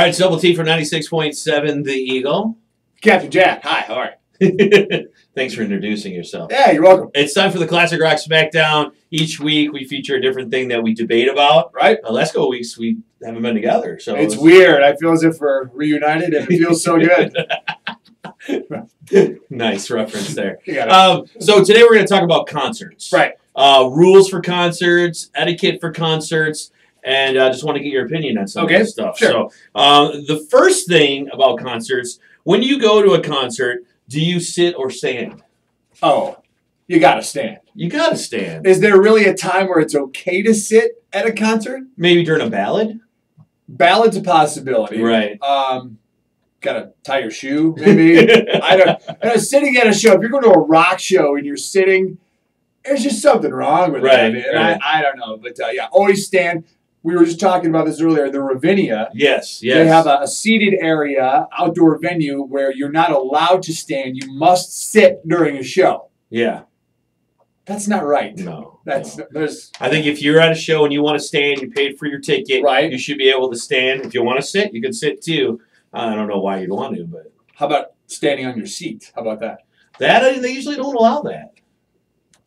right, it's Double T for 96.7 The Eagle. Captain Jack, hi, how are you? Thanks for introducing yourself. Yeah, you're welcome. It's time for the Classic Rock Smackdown. Each week we feature a different thing that we debate about. Right. Last couple weeks we haven't been together. So it's weird. I feel as if we're reunited and it feels so good. Nice reference there. So today we're going to talk about concerts. Right. Rules for concerts, etiquette for concerts, and I just want to get your opinion on some of this stuff. Sure. So the first thing about concerts, when you go to a concert, do you sit or stand? Oh, you got to stand. You got to stand. Is there really a time where it's okay to sit at a concert? Maybe during a ballad? Ballad's a possibility. Right. Got to tie your shoe, maybe. I don't. Sitting at a show, if you're going to a rock show and you're sitting, there's just something wrong with that. Right. I don't know. But yeah, always stand. We were just talking about this earlier. The Ravinia. Yes. They have a seated area, outdoor venue, where you're not allowed to stand. You must sit during a show. Yeah. That's not right. No. There's. I think if you're at a show and you want to stand, you paid for your ticket. Right. You should be able to stand. If you want to sit, you can sit too. I don't know why you'd want to, but. How about standing on your seat? How about that? They usually don't allow that.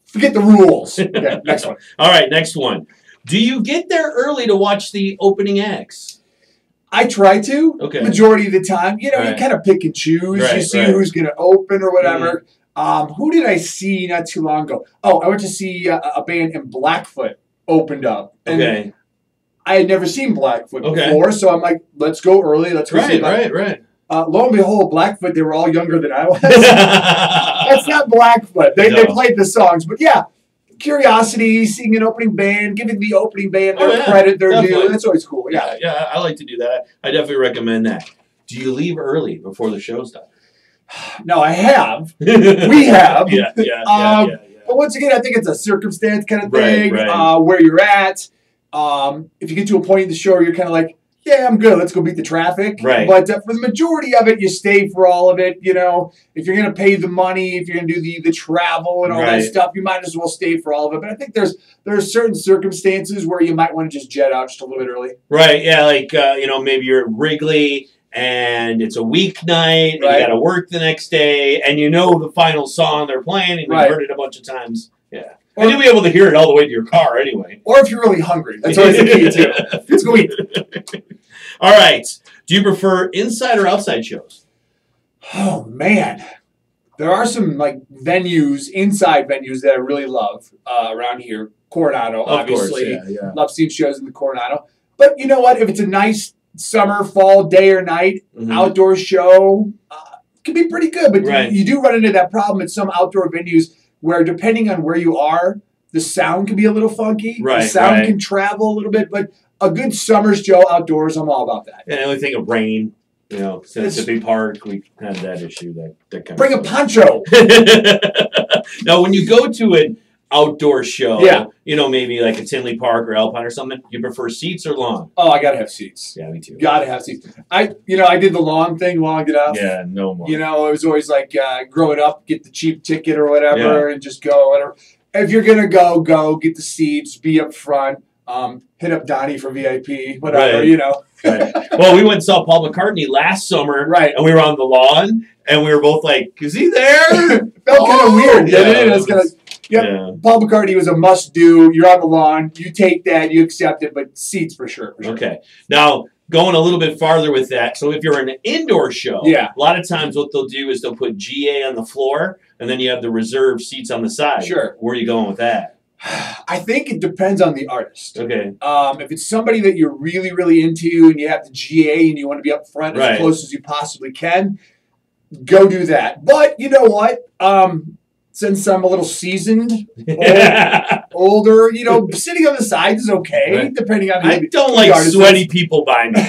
Forget the rules. Okay, next one. All right, next one. Do you get there early to watch the opening acts? I try to. Okay. Majority of the time. You Right. You kind of pick and choose. Right, you see right. who's going to open or whatever. Who did I see not too long ago? Oh, I went to see a band in Blackfoot opened up. And Okay. I had never seen Blackfoot Okay. before, so I'm like, let's go early. Let's go see Blackfoot. Right. Lo and behold, Blackfoot, they were all younger than I was. That's not Blackfoot. They played the songs. But yeah, curiosity, seeing an opening band, giving the opening band their credit, their due. That's always cool. Yeah, I like to do that. I definitely recommend that. Do you leave early before the show's done? No, I have. We have. Yeah. But once again, I think it's a circumstance kind of thing, Right. Where you're at. If you get to a point in the show where you're kind of like, yeah, I'm good. Let's go beat the traffic. Right. But for the majority of it, you stay for all of it. You know, if you're going to pay the money, if you're going to do the travel and all that stuff, you might as well stay for all of it. But I think there are certain circumstances where you might want to just jet out just a little bit early. Right. Yeah. Like maybe you're at Wrigley and it's a weeknight and you got to work the next day and you know the final song they're playing and you've heard it a bunch of times. Yeah. And you'll be able to hear it all the way to your car anyway. Or if you're really hungry. That's always the key, too. Let's go eat. All right. Do you prefer inside or outside shows? Oh, man. There are some venues, inside venues that I really love around here. Coronado, obviously. Of course, yeah. Love seeing shows in the Coronado. But you know what? If it's a nice summer, fall, day or night, outdoor show, it can be pretty good. But you do run into that problem at some outdoor venues where depending on where you are, the sound can be a little funky. Right, the sound can travel a little bit, but a good summer show outdoors, I'm all about that. And the only thing of rain, Mississippi Park, we had that issue. That kind bring of a poncho. Now, when you go to an outdoor show, maybe like at Tinley Park or Alpine or something, you prefer seats or lawn? Oh, I gotta have seats. Yeah, me too. Gotta have seats. I did the lawn thing long enough. Yeah, no more. It was always like growing up, get the cheap ticket or whatever, and just go whatever. If you're gonna go get the seats, be up front. Hit up Donnie for VIP, whatever, Right. Well, we went and saw Paul McCartney last summer, and we were on the lawn, and we were both like, "Is he there?" Felt kind of weird, didn't it? Paul McCartney was a must-do. You're on the lawn, you take that, you accept it, but seats for sure. Okay. Now, going a little bit farther with that, so if you're in an indoor show, a lot of times what they'll do is they'll put GA on the floor, and then you have the reserved seats on the side. Sure. Where are you going with that? I think it depends on the artist. Okay. If it's somebody that you're really, really into and you have the GA and you want to be up front as close as you possibly can, go do that. But you know what? Since I'm a little seasoned, older, sitting on the sides is okay, depending on I don't like sweaty people by me.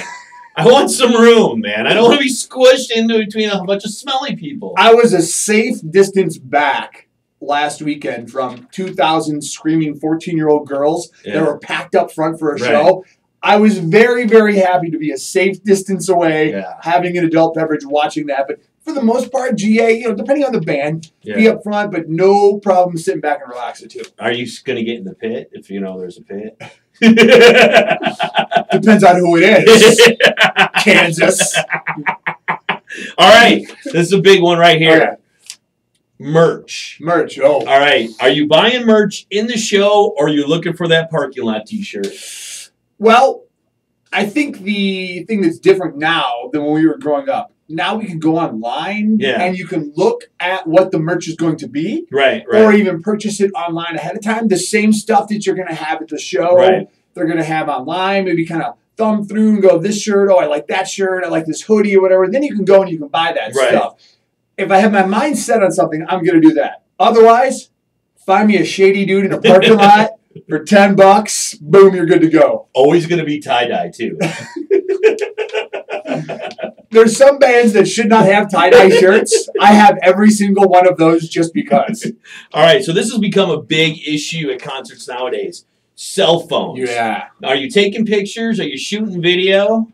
I want some room, man. I don't want to be squished into between a bunch of smelly people. I was a safe distance back last weekend from 2,000 screaming 14-year-old girls that were packed up front for a show. I was very, very happy to be a safe distance away, having an adult beverage, watching that. But for the most part, GA, depending on the band, be up front, but no problem sitting back and relaxing too. Are you going to get in the pit if there's a pit? Depends on who it is. Kansas. All right. This is a big one right here. Okay. Merch. Merch. Oh. All right. Are you buying merch in the show, or are you looking for that parking lot T-shirt? Well, I think the thing that's different now than when we were growing up, now we can go online and you can look at what the merch is going to be. Right. Or even purchase it online ahead of time. The same stuff that you're going to have at the show, they're going to have online. Maybe kind of thumb through and go, this shirt, oh, I like that shirt, I like this hoodie or whatever. And then you can go and you can buy that stuff. If I have my mind set on something, I'm going to do that. Otherwise, find me a shady dude in a parking lot for $10. Boom, you're good to go. Always going to be tie-dye, too. There's some bands that should not have tie-dye shirts. I have every single one of those just because. All right, so this has become a big issue at concerts nowadays. Cell phones. Yeah. Are you taking pictures? Are you shooting video?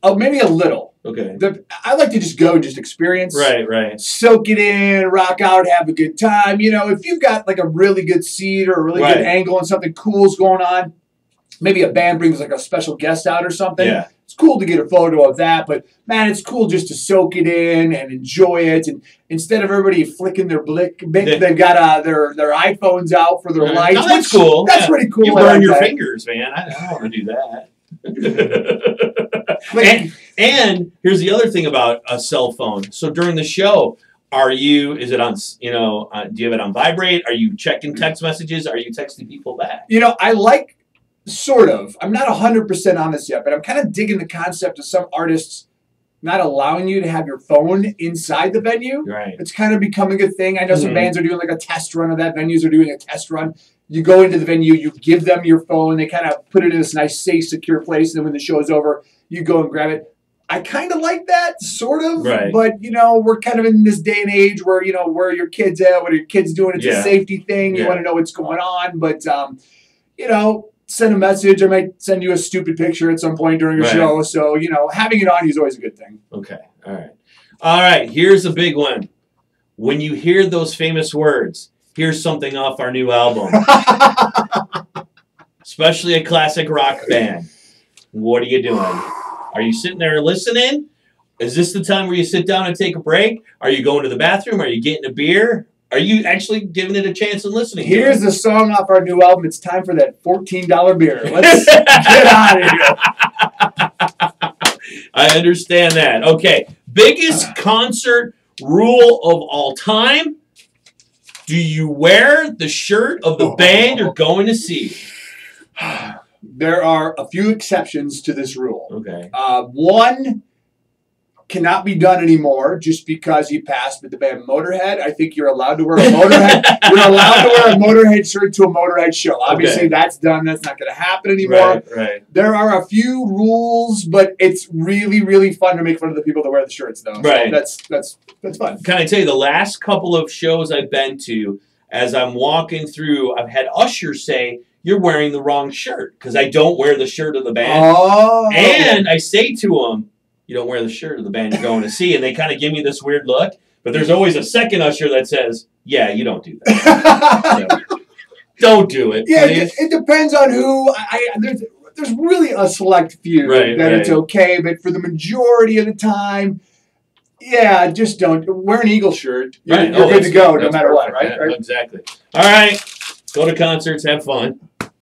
Oh, maybe a little. Okay. I like to just go and just experience. Right. Soak it in, rock out, have a good time. You know, if you've got like a really good seat or a really good angle and something cool's going on, maybe a band brings like a special guest out or something. Yeah. It's cool to get a photo of that, but man, it's cool just to soak it in and enjoy it. And instead of everybody flicking their they've got their iPhones out for their lights. No, that's cool. That's pretty cool. You burn your fingers, man. I don't want to do that. and here's the other thing about a cell phone. So during the show, is it on, do you have it on vibrate? Are you checking text messages? Are you texting people back? You know, I like, sort of. I'm not 100% on this yet, but I'm kind of digging the concept of some artists not allowing you to have your phone inside the venue. Right. It's kind of becoming a thing. I know some bands are doing like a test run of that. Venues are doing a test run. You go into the venue, you give them your phone, they kind of put it in this nice, safe, secure place, and then when the show's over, you go and grab it. I kind of like that, sort of. Right. But, you know, we're kind of in this day and age where, you know, where are your kids at? What are your kids doing? It's a safety thing. You want to know what's going on. But, you know, send a message. I might send you a stupid picture at some point during a show. So, you know, having it on you is always a good thing. Okay. All right. Here's a big one. When you hear those famous words, here's something off our new album. Especially a classic rock band. What are you doing? Are you sitting there listening? Is this the time where you sit down and take a break? Are you going to the bathroom? Are you getting a beer? Are you actually giving it a chance and listening? Here's the song off our new album. It's time for that $14 beer. Let's get out of here. I understand that. Okay. Biggest concert rule of all time. Do you wear the shirt of the band you're going to see? There are a few exceptions to this rule. Okay. One cannot be done anymore just because he passed with the band Motorhead. I think you're allowed to wear a Motorhead. You're allowed to wear a Motorhead shirt to a Motorhead show. Obviously, that's done. That's not going to happen anymore. Right. There are a few rules, but it's really, really fun to make fun of the people that wear the shirts, though. Right. So that's fun. Can I tell you, the last couple of shows I've been to, as I'm walking through, I've had ushers say, "You're wearing the wrong shirt," because I don't wear the shirt of the band. Oh. And I say to them, "You don't wear the shirt of the band you're going to see," and they kind of give me this weird look. But there's always a second usher that says, "Yeah, you don't do that." So, don't do it. Yeah, it depends on who. There's really a select few that it's okay, but for the majority of the time, yeah, just don't. Wear an Eagle shirt. You're good to go no matter what, right? Exactly. All right. Go to concerts. Have fun.